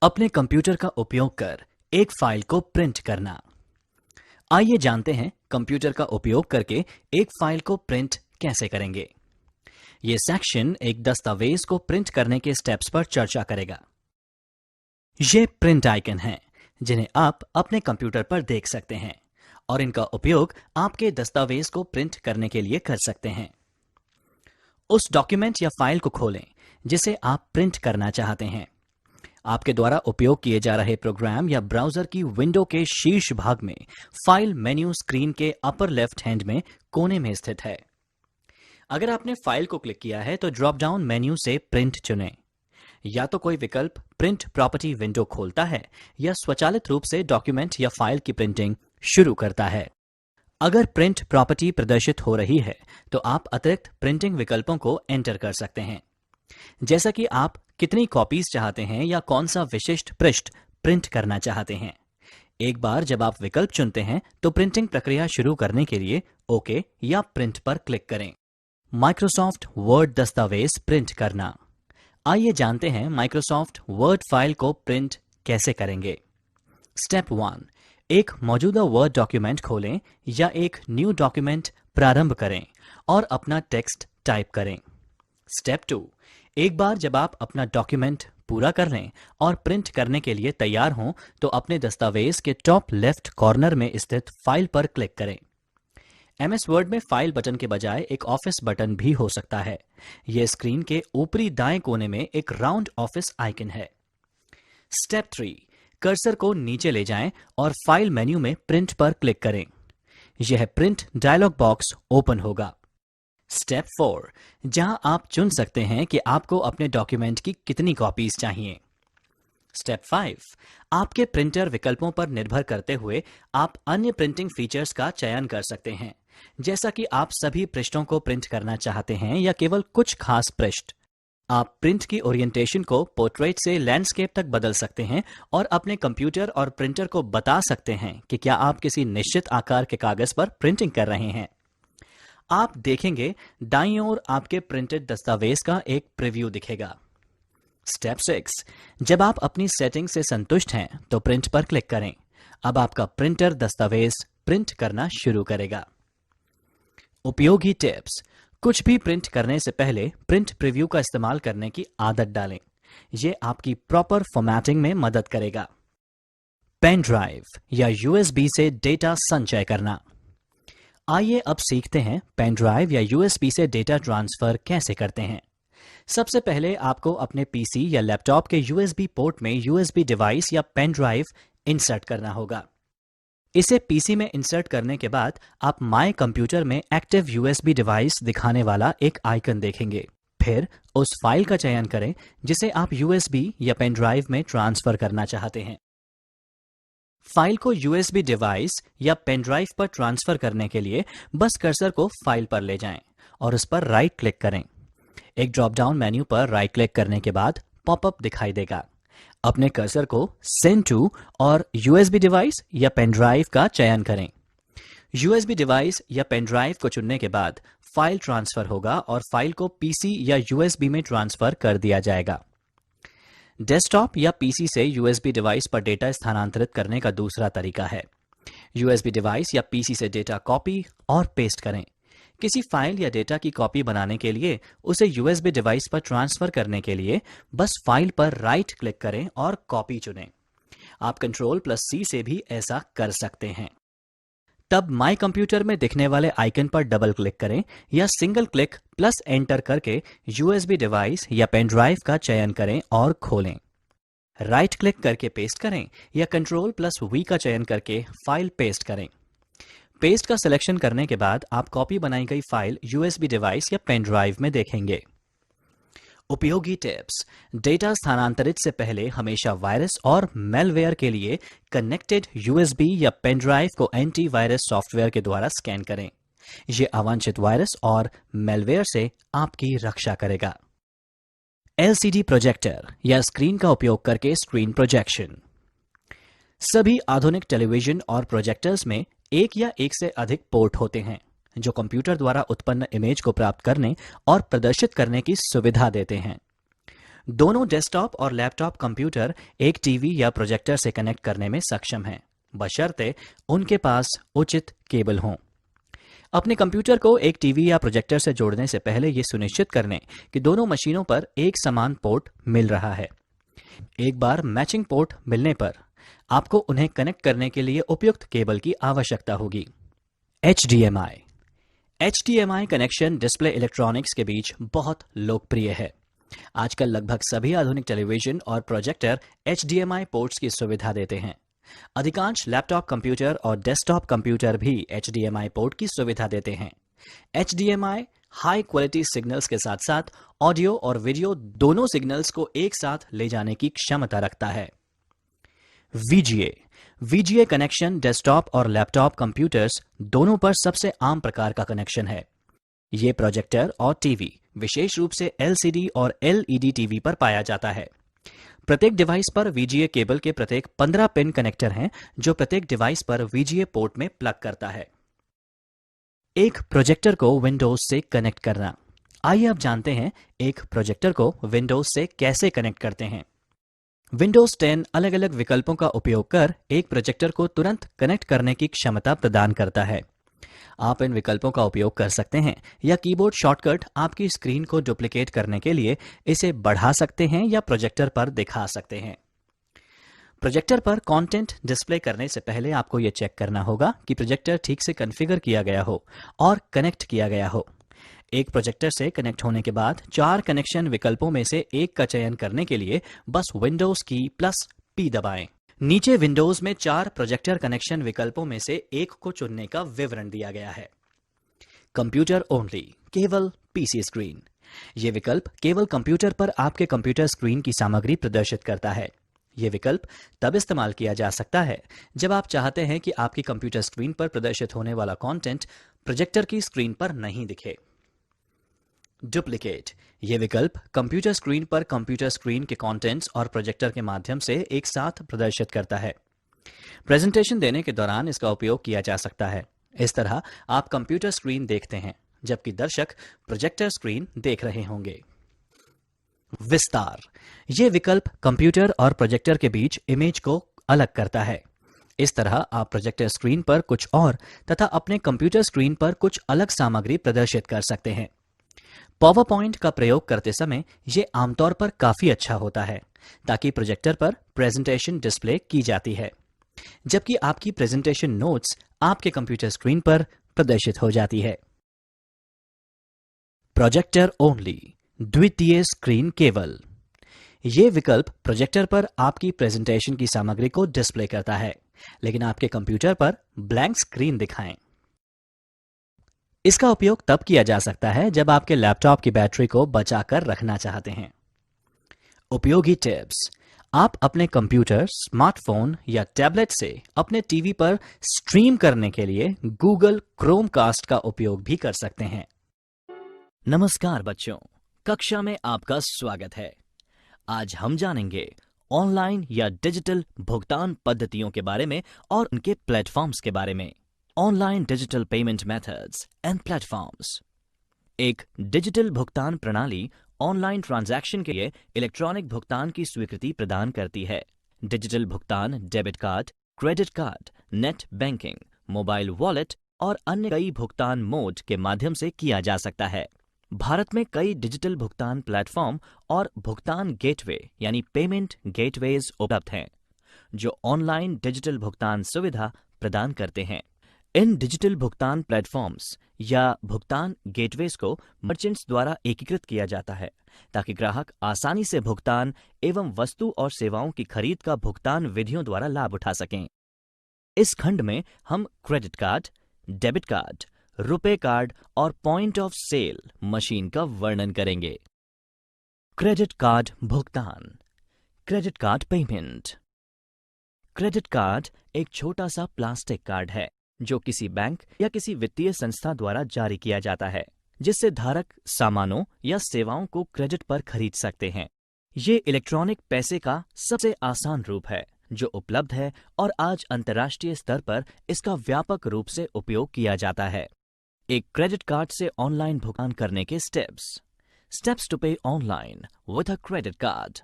अपने कंप्यूटर का उपयोग कर एक फाइल को प्रिंट करना। आइए जानते हैं कंप्यूटर का उपयोग करके एक फाइल को प्रिंट कैसे करेंगे। ये सेक्शन एक दस्तावेज को प्रिंट करने के स्टेप्स पर चर्चा करेगा। ये प्रिंट आइकन हैं जिन्हें आप अपने कंप्यूटर पर देख सकते हैं और इनका उपयोग आपके दस्तावेज को प्रिंट करने के लिए कर सकते हैं। उस डॉक्यूमेंट या फाइल को खोलें जिसे आप प्रिंट करना चाहते हैं। आपके द्वारा उपयोग किए जा रहे प्रोग्राम या ब्राउजर की विंडो के शीर्ष भाग में फाइल मेन्यू स्क्रीन के अपर लेफ्ट हैंड में कोने में स्थित है। अगर आपने फाइल को क्लिक किया है तो ड्रॉप डाउन मेन्यू से प्रिंट चुनें। या तो कोई विकल्प प्रिंट प्रॉपर्टी विंडो खोलता है या स्वचालित रूप से डॉक्यूमेंट या फाइल की प्रिंटिंग शुरू करता है। अगर प्रिंट प्रॉपर्टी प्रदर्शित हो रही है तो आप अतिरिक्त प्रिंटिंग विकल्पों को एंटर कर सकते हैं, जैसा कि आप कितनी कॉपीज चाहते हैं या कौन सा विशिष्ट पृष्ठ प्रिंट करना चाहते हैं। एक बार जब आप विकल्प चुनते हैं तो प्रिंटिंग प्रक्रिया शुरू करने के लिए ओके या प्रिंट पर क्लिक करें। माइक्रोसॉफ्ट वर्ड दस्तावेज प्रिंट करना। आइए जानते हैं माइक्रोसॉफ्ट वर्ड फाइल को प्रिंट कैसे करेंगे। स्टेप 1, एक मौजूदा वर्ड डॉक्यूमेंट खोलें या एक न्यू डॉक्यूमेंट प्रारंभ करें और अपना टेक्स्ट टाइप करें। स्टेप 2, एक बार जब आप अपना डॉक्यूमेंट पूरा कर लें और प्रिंट करने के लिए तैयार हों तो अपने दस्तावेज के टॉप लेफ्ट कॉर्नर में स्थित फाइल पर क्लिक करें। एमएस वर्ड में फाइल बटन के बजाय एक ऑफिस बटन भी हो सकता है। यह स्क्रीन के ऊपरी दाएं कोने में एक राउंड ऑफिस आइकन है। स्टेप 3, कर्सर को नीचे ले जाएं और फाइल मेन्यू में प्रिंट पर क्लिक करें। यह प्रिंट डायलॉग बॉक्स ओपन होगा। स्टेप 4, जहां आप चुन सकते हैं कि आपको अपने डॉक्यूमेंट की कितनी कॉपीज चाहिए। स्टेप 5, आपके प्रिंटर विकल्पों पर निर्भर करते हुए आप अन्य प्रिंटिंग फीचर्स का चयन कर सकते हैं, जैसा कि आप सभी पृष्ठों को प्रिंट करना चाहते हैं या केवल कुछ खास पृष्ठ। आप प्रिंट की ओरिएंटेशन को पोर्ट्रेट से लैंडस्केप तक बदल सकते हैं और अपने कंप्यूटर और प्रिंटर को बता सकते हैं कि क्या आप किसी निश्चित आकार के कागज पर प्रिंटिंग कर रहे हैं। आप देखेंगे दाईं ओर आपके प्रिंटेड दस्तावेज का एक प्रीव्यू दिखेगा। स्टेप 6, जब आप अपनी सेटिंग से संतुष्ट हैं तो प्रिंट पर क्लिक करें। अब आपका प्रिंटर दस्तावेज प्रिंट करना शुरू करेगा। उपयोगी टिप्स। कुछ भी प्रिंट करने से पहले प्रिंट प्रीव्यू का इस्तेमाल करने की आदत डालें। यह आपकी प्रॉपर फॉर्मेटिंग में मदद करेगा। पेन ड्राइव या यूएसबी से डेटा संचय करना। आइए अब सीखते हैं पेन ड्राइव या यूएसबी से डेटा ट्रांसफर कैसे करते हैं। सबसे पहले आपको अपने पीसी या लैपटॉप के यूएसबी पोर्ट में यूएसबी डिवाइस या पेन ड्राइव इंसर्ट करना होगा। इसे पीसी में इंसर्ट करने के बाद आप माय कंप्यूटर में एक्टिव यूएसबी डिवाइस दिखाने वाला एक आइकन देखेंगे। फिर उस फाइल का चयन करें जिसे आप यूएसबी या पेन ड्राइव में ट्रांसफर करना चाहते हैं। फाइल को यूएसबी डिवाइस या पेन ड्राइव पर ट्रांसफर करने के लिए बस कर्सर को फाइल पर ले जाएं और उस पर राइट क्लिक करें। एक ड्रॉप डाउन मेन्यू पर राइट क्लिक करने के बाद पॉपअप दिखाई देगा। अपने कर्सर को सेंड टू और यूएसबी डिवाइस या पेन ड्राइव का चयन करें। यूएसबी डिवाइस या पेन ड्राइव को चुनने के बाद फाइल ट्रांसफर होगा और फाइल को पीसी या यूएसबी में ट्रांसफर कर दिया जाएगा। डेस्कटॉप या पीसी से यूएसबी डिवाइस पर डेटा स्थानांतरित करने का दूसरा तरीका है। यूएसबी डिवाइस या पीसी से डेटा कॉपी और पेस्ट करें। किसी फाइल या डेटा की कॉपी बनाने के लिए उसे यूएसबी डिवाइस पर ट्रांसफर करने के लिए बस फाइल पर राइट क्लिक करें और कॉपी चुनें। आप Ctrl+C से भी ऐसा कर सकते हैं। तब माय कंप्यूटर में दिखने वाले आइकन पर डबल क्लिक करें या सिंगल क्लिक प्लस एंटर करके यूएसबी डिवाइस या पेन ड्राइव का चयन करें और खोलें। राइट क्लिक करके पेस्ट करें या Ctrl+V का चयन करके फाइल पेस्ट करें। पेस्ट का सिलेक्शन करने के बाद आप कॉपी बनाई गई फाइल यूएसबी डिवाइस या पेन ड्राइव में देखेंगे। उपयोगी टिप्स। डेटा स्थानांतरित से पहले हमेशा वायरस और मेलवेयर के लिए कनेक्टेड यूएसबी या पेन ड्राइव को एंटीवायरस सॉफ्टवेयर के द्वारा स्कैन करें। यह अवांछित वायरस और मेलवेयर से आपकी रक्षा करेगा। एलसीडी प्रोजेक्टर या स्क्रीन का उपयोग करके स्क्रीन प्रोजेक्शन। सभी आधुनिक टेलीविजन और प्रोजेक्टर्स में एक या एक से अधिक पोर्ट होते हैं जो कंप्यूटर द्वारा उत्पन्न इमेज को प्राप्त करने और प्रदर्शित करने की सुविधा देते हैं। दोनों डेस्कटॉप और लैपटॉप कंप्यूटर एक टीवी या प्रोजेक्टर से कनेक्ट करने में सक्षम हैं, बशर्ते उनके पास उचित केबल हों। अपने कंप्यूटर को एक टीवी या प्रोजेक्टर से जोड़ने से पहले यह सुनिश्चित कर लें कि दोनों मशीनों पर एक समान पोर्ट मिल रहा है। एक बार मैचिंग पोर्ट मिलने पर आपको उन्हें कनेक्ट करने के लिए उपयुक्त केबल की आवश्यकता होगी। HDMI HDMI connection display electronics के बीच बहुत लोकप्रिय है। आजकल लगभग सभी आधुनिक टेलीविजन और प्रोजेक्टर HDMI पोर्ट्स की सुविधा देते हैं। अधिकांश लैपटॉप कंप्यूटर और डेस्कटॉप कंप्यूटर भी HDMI पोर्ट की सुविधा देते हैं। HDMI हाई क्वालिटी सिग्नल्स के साथ साथ ऑडियो और वीडियो दोनों सिग्नल्स को एक साथ ले जाने की क्षमता रखता है। VGA कनेक्शन डेस्कटॉप और लैपटॉप कंप्यूटर्स दोनों पर सबसे आम प्रकार का कनेक्शन है। ये प्रोजेक्टर और टीवी, विशेष रूप से LCD और LED टीवी पर पाया जाता है। प्रत्येक डिवाइस पर VGA केबल के प्रत्येक 15 पिन कनेक्टर हैं, जो प्रत्येक डिवाइस पर VGA पोर्ट में प्लग करता है। एक प्रोजेक्टर को विंडोज से कनेक्ट करना। आइए अब जानते हैं एक प्रोजेक्टर को विंडोज से कैसे कनेक्ट करते हैं। विंडोज 10 अलग अलग विकल्पों का उपयोग कर एक प्रोजेक्टर को तुरंत कनेक्ट करने की क्षमता प्रदान करता है। आप इन विकल्पों का उपयोग कर सकते हैं या कीबोर्ड शॉर्टकट आपकी स्क्रीन को डुप्लीकेट करने के लिए इसे बढ़ा सकते हैं या प्रोजेक्टर पर दिखा सकते हैं। प्रोजेक्टर पर कंटेंट डिस्प्ले करने से पहले आपको यह चेक करना होगा कि प्रोजेक्टर ठीक से कॉन्फ़िगर किया गया हो और कनेक्ट किया गया हो। एक प्रोजेक्टर से कनेक्ट होने के बाद 4 कनेक्शन विकल्पों में से एक का चयन करने के लिए बस विंडोज की +P दबाएं। नीचे विंडोज में 4 प्रोजेक्टर कनेक्शन विकल्पों में से एक को चुनने का विवरण दिया गया है। कंप्यूटर ओनली, केवल पीसी स्क्रीन। यह विकल्प केवल कंप्यूटर पर आपके कंप्यूटर स्क्रीन की सामग्री प्रदर्शित करता है। यह विकल्प तब इस्तेमाल किया जा सकता है जब आप चाहते हैं कि आपकी कंप्यूटर स्क्रीन पर प्रदर्शित होने वाला कंटेंट प्रोजेक्टर की स्क्रीन पर नहीं दिखे। डुप्लीकेट। यह विकल्प कंप्यूटर स्क्रीन पर कंप्यूटर स्क्रीन के कंटेंट्स और प्रोजेक्टर के माध्यम से एक साथ प्रदर्शित करता है। प्रेजेंटेशन देने के दौरान इसका उपयोग किया जा सकता है। इस तरह आप कंप्यूटर स्क्रीन देखते हैं जबकि दर्शक प्रोजेक्टर स्क्रीन देख रहे होंगे। विस्तार। यह विकल्प कंप्यूटर और प्रोजेक्टर के बीच इमेज को अलग करता है। इस तरह आप प्रोजेक्टर स्क्रीन पर कुछ और तथा अपने कंप्यूटर स्क्रीन पर कुछ अलग सामग्री प्रदर्शित कर सकते हैं। पावर पॉइंट का प्रयोग करते समय यह आमतौर पर काफी अच्छा होता है, ताकि प्रोजेक्टर पर प्रेजेंटेशन डिस्प्ले की जाती है, जबकि आपकी प्रेजेंटेशन नोट्स आपके कंप्यूटर स्क्रीन पर प्रदर्शित हो जाती है। प्रोजेक्टर ओनली, द्वितीय स्क्रीन केवल। यह विकल्प प्रोजेक्टर पर आपकी प्रेजेंटेशन की सामग्री को डिस्प्ले करता है, लेकिन आपके कंप्यूटर पर ब्लैंक स्क्रीन दिखाएं। इसका उपयोग तब किया जा सकता है जब आपके लैपटॉप की बैटरी को बचाकर रखना चाहते हैं। उपयोगी टिप्स। आप अपने कंप्यूटर, स्मार्टफोन या टैबलेट से अपने टीवी पर स्ट्रीम करने के लिए गूगल क्रोमकास्ट का उपयोग भी कर सकते हैं। नमस्कार बच्चों, कक्षा में आपका स्वागत है। आज हम जानेंगे ऑनलाइन या डिजिटल भुगतान पद्धतियों के बारे में और उनके प्लेटफॉर्म्स के बारे में। Online digital payment methods and platforms. एक डिजिटल भुगतान प्रणाली ऑनलाइन ट्रांजैक्शन के लिए इलेक्ट्रॉनिक भुगतान की स्वीकृति प्रदान करती है। डिजिटल भुगतान debit card, credit card, net banking, mobile wallet और अन्य कई भुगतान मोड के माध्यम से किया जा सकता है। भारत में कई डिजिटल भुगतान प्लेटफॉर्म और भुगतान गेटवे यानी पेमेंट गेटवेज उपलब्ध हैं, जो ऑनलाइन डिजिटल भुगतान सुविधा प्रदान करते हैं। इन डिजिटल भुगतान प्लेटफॉर्म्स या भुगतान गेटवेज को मर्चेंट्स द्वारा एकीकृत किया जाता है, ताकि ग्राहक आसानी से भुगतान एवं वस्तु और सेवाओं की खरीद का भुगतान विधियों द्वारा लाभ उठा सकें। इस खंड में हम credit card, debit card, RuPay card और पॉइंट ऑफ सेल मशीन का वर्णन करेंगे। क्रेडिट कार्ड भुगतान। Credit card payment. Credit card एक छोटा सा प्लास्टिक कार्ड है जो किसी बैंक या किसी वित्तीय संस्था द्वारा जारी किया जाता है, जिससे धारक सामानों या सेवाओं को क्रेडिट पर खरीद सकते हैं। ये इलेक्ट्रॉनिक पैसे का सबसे आसान रूप है जो उपलब्ध है और आज अंतर्राष्ट्रीय स्तर पर इसका व्यापक रूप से उपयोग किया जाता है। एक क्रेडिट कार्ड से ऑनलाइन भुगतान करने के स्टेप्स। स्टेप्स टू पे online with a credit card.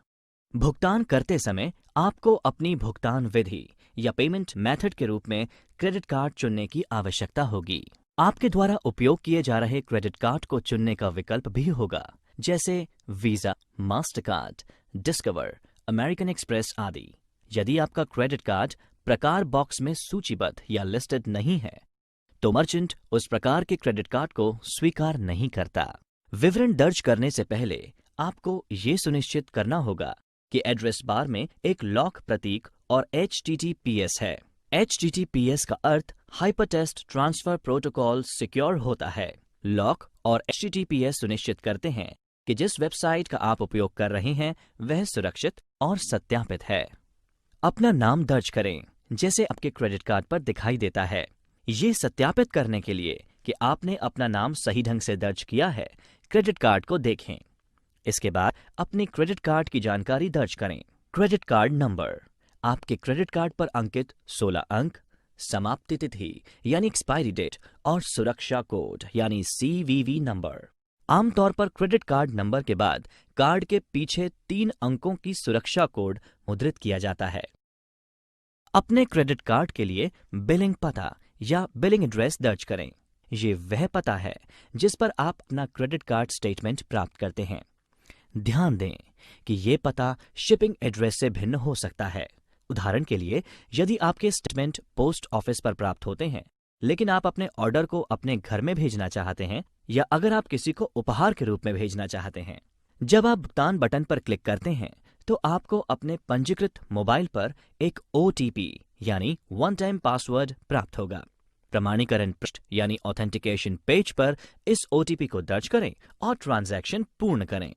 भुगतान करते समय आपको अपनी भुगतान विधि या पेमेंट मेथड के रूप में क्रेडिट कार्ड चुनने की आवश्यकता होगी। आपके द्वारा उपयोग किए जा रहे क्रेडिट कार्ड को चुनने का विकल्प भी होगा, जैसे visa, master card, discover, American express आदि। यदि आपका क्रेडिट कार्ड प्रकार बॉक्स में सूचीबद्ध या लिस्टेड नहीं है, तो मर्चेंट उस प्रकार के क्रेडिट कार्ड को स्वीकार नहीं करता। विवरण दर्ज करने से पहले आपको ये सुनिश्चित करना होगा कि एड्रेस बार में एक लॉक प्रतीक और HTTPS है। HTTPS का अर्थ हाइपरटेक्स्ट ट्रांसफर प्रोटोकॉल सिक्योर होता है। लॉक और HTTPS सुनिश्चित करते हैं कि जिस वेबसाइट का आप उपयोग कर रहे हैं वह सुरक्षित और सत्यापित है। अपना नाम दर्ज करें, जैसे आपके क्रेडिट कार्ड पर दिखाई देता है। ये सत्यापित करने के लिए कि आपने अपना नाम सही ढंग से दर्ज किया है, क्रेडिट कार्ड को देखें। इसके बाद अपनी क्रेडिट कार्ड की जानकारी दर्ज करें। क्रेडिट कार्ड नंबर, आपके क्रेडिट कार्ड पर अंकित 16 अंक, समाप्ति तिथि यानी एक्सपायरी डेट और सुरक्षा कोड यानी CVV नंबर। आमतौर पर क्रेडिट कार्ड नंबर के बाद कार्ड के पीछे 3 अंकों की सुरक्षा कोड मुद्रित किया जाता है। अपने क्रेडिट कार्ड के लिए बिलिंग पता या बिलिंग एड्रेस दर्ज करें। ये वह पता है जिस पर आप अपना क्रेडिट कार्ड स्टेटमेंट प्राप्त करते हैं। ध्यान दें कि ये पता शिपिंग एड्रेस से भिन्न हो सकता है। उदाहरण के लिए, यदि आपके स्टेटमेंट पोस्ट ऑफिस पर प्राप्त होते हैं, लेकिन आप अपने ऑर्डर को अपने घर में भेजना चाहते हैं, या अगर आप किसी को उपहार के रूप में भेजना चाहते हैं, जब आप भुगतान बटन पर क्लिक करते हैं तो आपको अपने पंजीकृत मोबाइल पर एक OTP यानी वन टाइम पासवर्ड प्राप्त होगा। प्रमाणीकरण पृष्ठ यानी ऑथेंटिकेशन पेज पर इस OTP को दर्ज करें और ट्रांजैक्शन पूर्ण करें।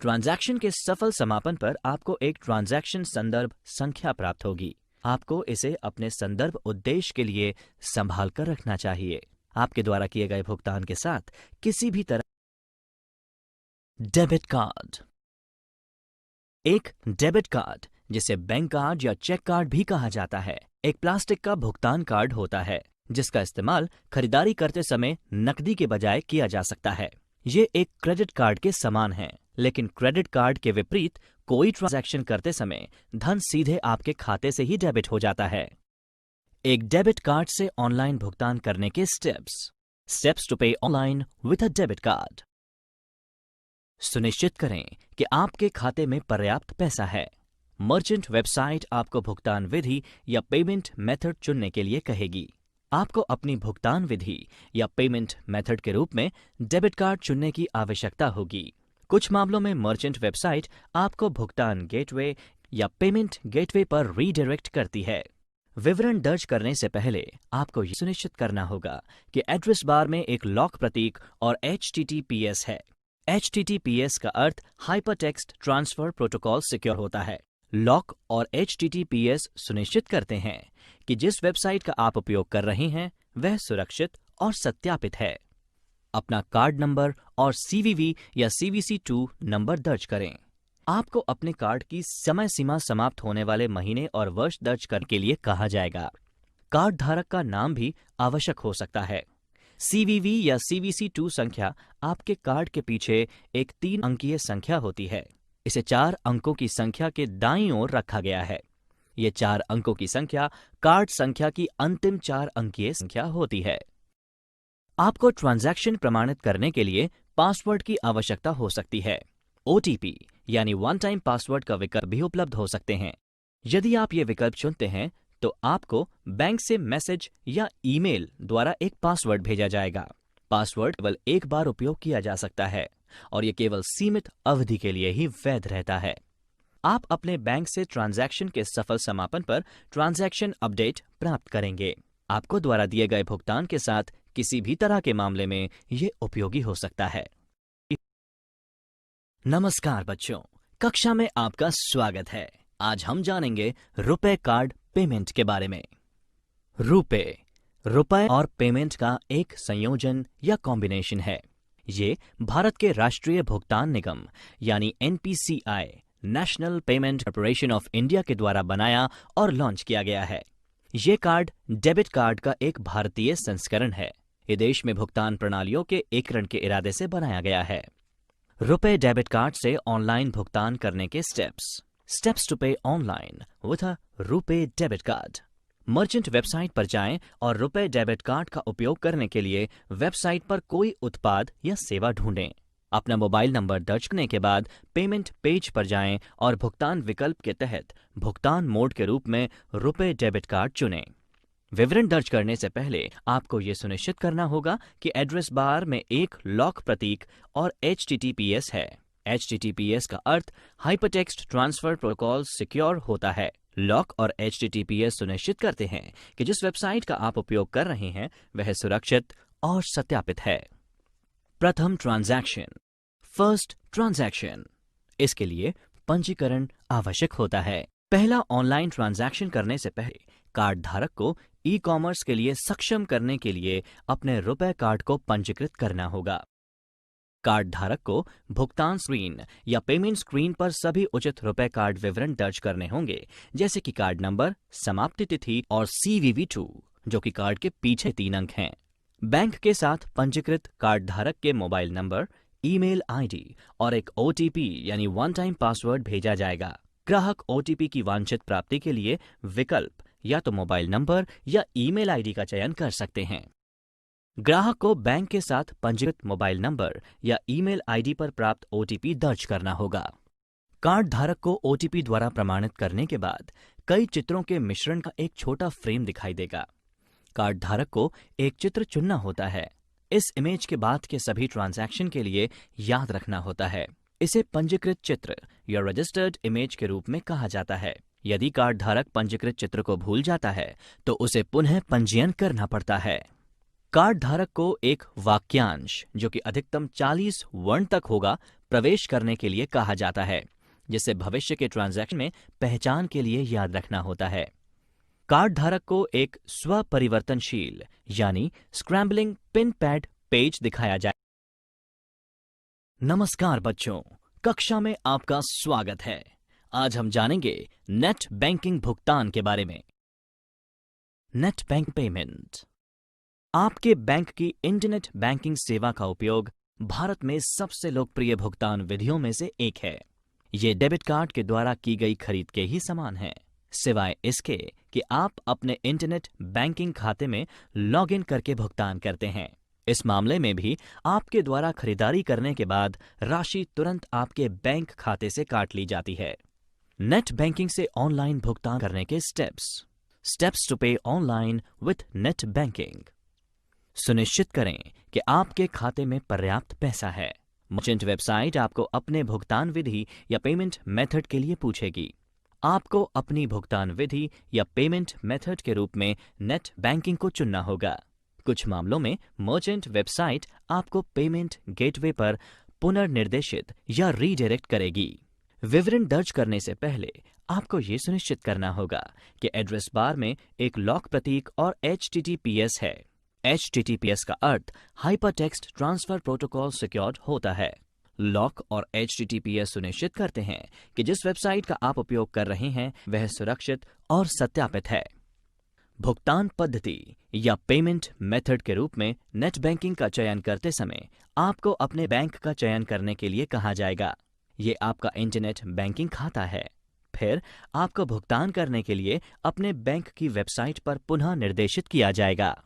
ट्रांजैक्शन के सफल समापन पर आपको एक ट्रांजैक्शन संदर्भ संख्या प्राप्त होगी। आपको इसे अपने संदर्भ उद्देश्य के लिए संभाल कर रखना चाहिए। आपके द्वारा किए गए भुगतान के साथ किसी भी तरह डेबिट कार्ड। एक डेबिट कार्ड, जिसे बैंक कार्ड या चेक कार्ड भी कहा जाता है, एक प्लास्टिक का भुगतान कार्ड होता है जिसका इस्तेमाल खरीदारी करते समय नकदी के बजाय किया जा सकता है। ये एक क्रेडिट कार्ड के समान है, लेकिन क्रेडिट कार्ड के विपरीत कोई ट्रांजैक्शन करते समय धन सीधे आपके खाते से ही डेबिट हो जाता है। एक डेबिट कार्ड से ऑनलाइन भुगतान करने के स्टेप्स टू पे online with a debit card. सुनिश्चित करें कि आपके खाते में पर्याप्त पैसा है। मर्चेंट वेबसाइट आपको भुगतान विधि या पेमेंट मेथड चुनने के लिए कहेगी। आपको अपनी भुगतान विधि या पेमेंट मेथड के रूप में डेबिट कार्ड चुनने की आवश्यकता होगी। कुछ मामलों में मर्चेंट वेबसाइट आपको भुगतान गेटवे या पेमेंट गेटवे पर रीडायरेक्ट करती है। विवरण दर्ज करने से पहले आपको यह सुनिश्चित करना होगा कि एड्रेस बार में एक लॉक प्रतीक और HTTPS है। HTTPS का अर्थ हाइपरटेक्स्ट ट्रांसफर प्रोटोकॉल सिक्योर होता है। लॉक और HTTPS सुनिश्चित करते हैं कि जिस वेबसाइट का आप उपयोग कर रहे हैं वह सुरक्षित और सत्यापित है। अपना कार्ड नंबर और CVV या CVC2 नंबर दर्ज करें। आपको अपने कार्ड की समय सीमा समाप्त होने वाले महीने और वर्ष दर्ज करने के लिए कहा जाएगा। कार्ड धारक का नाम भी आवश्यक हो सकता है। CVV या CVC2 संख्या आपके कार्ड के पीछे एक 3 अंकीय संख्या होती है। इसे 4 अंकों की संख्या के दाईं ओर रखा गया है। ये 4 अंकों की संख्या कार्ड संख्या की अंतिम 4 अंकीय संख्या होती है। आपको ट्रांजैक्शन प्रमाणित करने के लिए पासवर्ड की आवश्यकता हो सकती है। OTP यानी वन टाइम पासवर्ड का विकल्प भी उपलब्ध हो सकते हैं। यदि आप ये विकल्प चुनते हैं तो आपको बैंक से मैसेज या ईमेल द्वारा एक पासवर्ड भेजा जाएगा। पासवर्ड केवल एक बार उपयोग किया जा सकता है और ये केवल सीमित अवधि के लिए ही वैध रहता है। आप अपने बैंक से ट्रांजैक्शन के सफल समापन पर ट्रांजैक्शन अपडेट प्राप्त करेंगे। आपको द्वारा दिए गए भुगतान के साथ किसी भी तरह के मामले में ये उपयोगी हो सकता है। नमस्कार बच्चों, कक्षा में आपका स्वागत है। आज हम जानेंगे रुपए कार्ड पेमेंट के बारे में। रुपए और पेमेंट का एक संयोजन या कॉम्बिनेशन है। ये भारत के राष्ट्रीय भुगतान निगम यानी NPCI national payment corporation of India के द्वारा बनाया और लॉन्च किया गया है। ये कार्ड डेबिट कार्ड का एक भारतीय संस्करण है। ये देश में भुगतान प्रणालियों के एकीकरण के इरादे से बनाया गया है। रुपए डेबिट कार्ड से ऑनलाइन भुगतान करने के स्टेप्स टू पे online with a RuPay debit card. Merchant website पर जाएं और रुपए डेबिट कार्ड का उपयोग करने के लिए वेबसाइट पर कोई उत्पाद या सेवा ढूंढें। अपना मोबाइल नंबर दर्ज करने के बाद पेमेंट पेज पर जाएं और भुगतान विकल्प के तहत भुगतान मोड के रूप में रुपए डेबिट कार्ड चुनें। विवरण दर्ज करने से पहले आपको ये सुनिश्चित करना होगा कि एड्रेस बार में एक लॉक प्रतीक और HTTPS है। HTTPS का अर्थ हाइपरटेक्स्ट ट्रांसफर प्रोटोकॉल सिक्योर होता है। लॉक और HTTPS सुनिश्चित करते हैं कि जिस वेबसाइट का आप उपयोग कर रहे हैं वह सुरक्षित और सत्यापित है। प्रथम ट्रांजैक्शन, फर्स्ट ट्रांजैक्शन। इसके लिए पंजीकरण आवश्यक होता है। पहला ऑनलाइन ट्रांजैक्शन करने से पहले कार्ड धारक को ई-कॉमर्स के लिए सक्षम करने के लिए अपने रुपए कार्ड को पंजीकृत करना होगा। कार्ड धारक को भुगतान स्क्रीन या पेमेंट स्क्रीन पर सभी उचित रुपए कार्ड विवरण दर्ज करने होंगे, जैसे कि कार्ड नंबर, समाप्ति तिथि और CVV2, जो कि कार्ड के पीछे 3 अंक हैं। बैंक के साथ पंजीकृत कार्ड धारक के मोबाइल नंबर, ईमेल ID और एक OTP यानी वन टाइम पासवर्ड भेजा जाएगा। ग्राहक OTP की वांछित प्राप्ति के लिए विकल्प या तो मोबाइल नंबर या ईमेल ID का चयन कर सकते हैं। ग्राहक को बैंक के साथ पंजीकृत मोबाइल नंबर या ईमेल ID पर प्राप्त OTP दर्ज करना होगा। कार्ड धारक को OTP द्वारा प्रमाणित करने के बाद कई चित्रों के मिश्रण का एक छोटा फ्रेम दिखाई देगा। कार्ड धारक को एक चित्र चुनना होता है। इस इमेज के बाद के सभी ट्रांजैक्शन के लिए याद रखना होता है। इसे पंजीकृत चित्र या रजिस्टर्ड इमेज के रूप में कहा जाता है। यदि कार्ड धारक पंजीकृत चित्र को भूल जाता है तो उसे पुनः पंजीयन करना पड़ता है। कार्ड धारक को एक वाक्यांश, जो कि अधिकतम 40 वर्ण तक होगा, प्रवेश करने के लिए कहा जाता है, जिसे भविष्य के ट्रांजैक्शन में पहचान के लिए याद रखना होता है। कार्ड धारक को एक स्वपरिवर्तनशील यानी स्क्रैम्बलिंग पिन पैड पेज दिखाया जाए। नमस्कार बच्चों, कक्षा में आपका स्वागत है। आज हम जानेंगे नेट बैंकिंग भुगतान के बारे में। नेट बैंक पेमेंट आपके बैंक की इंटरनेट बैंकिंग सेवा का उपयोग भारत में सबसे लोकप्रिय भुगतान विधियों में से एक है। ये डेबिट कार्ड के द्वारा की गई खरीद के ही समान है, सिवाय इसके कि आप अपने इंटरनेट बैंकिंग खाते में लॉगिन करके भुगतान करते हैं। इस मामले में भी आपके द्वारा खरीदारी करने के बाद राशि तुरंत आपके बैंक खाते से काट ली जाती है। नेट बैंकिंग से ऑनलाइन भुगतान करने के स्टेप्स टू पे ऑनलाइन विथ नेट बैंकिंग। सुनिश्चित करें कि आपके खाते में पर्याप्त पैसा है। मर्चेंट वेबसाइट आपको अपने भुगतान विधि या पेमेंट मेथड के लिए पूछेगी। आपको अपनी भुगतान विधि या पेमेंट मेथड के रूप में नेट बैंकिंग को चुनना होगा। कुछ मामलों में मर्चेंट वेबसाइट आपको पेमेंट गेटवे पर पुनर्निर्देशित या रीडायरेक्ट करेगी। विवरण दर्ज करने से पहले आपको ये सुनिश्चित करना होगा कि एड्रेस बार में एक लॉक प्रतीक और HTTPS है। HTTPS का अर्थ हाइपरटेक्स्ट ट्रांसफर प्रोटोकॉल सिक्योर्ड होता है। लॉक और HTTPS सुनिश्चित करते हैं कि जिस वेबसाइट का आप उपयोग कर रहे हैं वह सुरक्षित और सत्यापित है। भुगतान पद्धति या पेमेंट मेथड के रूप में नेट बैंकिंग का चयन करते समय आपको अपने बैंक का चयन करने के लिए कहा जाएगा। ये आपका इंटरनेट बैंकिंग खाता है। फिर आपको भुगतान करने के लिए अपने बैंक की वेबसाइट पर पुनः निर्देशित किया जाएगा।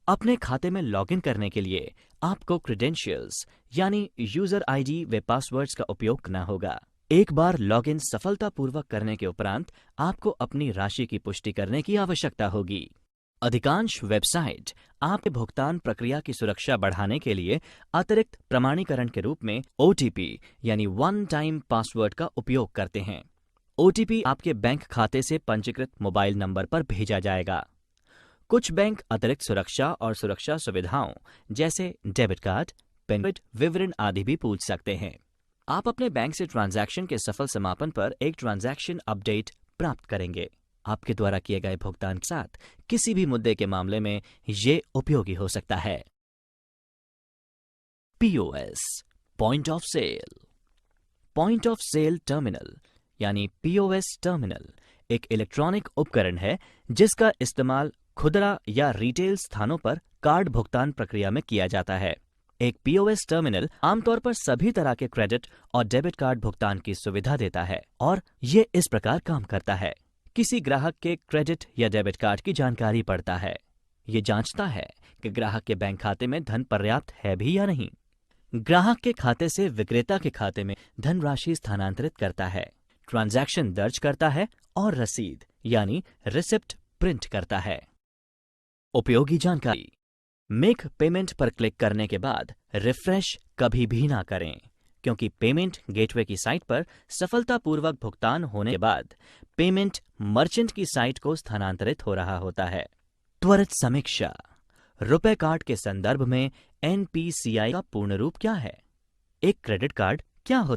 अपने खाते में लॉगिन करने के लिए आपको क्रेडेंशियल्स यानी यूजर ID व पासवर्ड्स का उपयोग करना होगा। एक बार लॉगिन सफलतापूर्वक करने के उपरांत आपको अपनी राशि की पुष्टि करने की आवश्यकता होगी। अधिकांश वेबसाइट आपके भुगतान प्रक्रिया की सुरक्षा बढ़ाने के लिए अतिरिक्त प्रमाणीकरण के रूप में OTP यानी वन टाइम पासवर्ड का उपयोग करते हैं। OTP आपके बैंक खाते से पंजीकृत मोबाइल नंबर पर भेजा जाएगा। कुछ बैंक अतिरिक्त सुरक्षा और सुरक्षा सुविधाओं जैसे डेबिट कार्ड, पिन विवरण आदि भी पूछ सकते हैं। आप अपने बैंक से ट्रांजैक्शन के सफल समापन पर एक ट्रांजैक्शन अपडेट प्राप्त करेंगे। आपके द्वारा किए गए भुगतान के साथ किसी भी मुद्दे के मामले में ये उपयोगी हो सकता है। POS point of sale. Point of sale terminal यानी POS टर्मिनल एक इलेक्ट्रॉनिक उपकरण है जिसका इस्तेमाल खुदरा या रिटेल स्थानों पर कार्ड भुगतान प्रक्रिया में किया जाता है। एक पीओएस टर्मिनल आमतौर पर सभी तरह के क्रेडिट और डेबिट कार्ड भुगतान की सुविधा देता है और ये इस प्रकार काम करता है। किसी ग्राहक के क्रेडिट या डेबिट कार्ड की जानकारी पढ़ता है। ये जांचता है कि ग्राहक के बैंक खाते में धन पर्याप्त है भी या नहीं। ग्राहक के खाते से विक्रेता के खाते में धनराशि स्थानांतरित करता है, ट्रांजैक्शन दर्ज करता है और रसीद यानी रिसिप्ट प्रिंट करता है। उपयोगी जानकारी। मेक पेमेंट पर क्लिक करने के बाद रिफ्रेश कभी भी ना करें, क्योंकि पेमेंट गेटवे की साइट पर सफलतापूर्वक भुगतान होने के बाद पेमेंट मर्चेंट की साइट को स्थानांतरित हो रहा होता है। त्वरित समीक्षा। रुपए कार्ड के संदर्भ में एनपीसीआई का पूर्ण रूप क्या है? एक क्रेडिट कार्ड क्या होता है?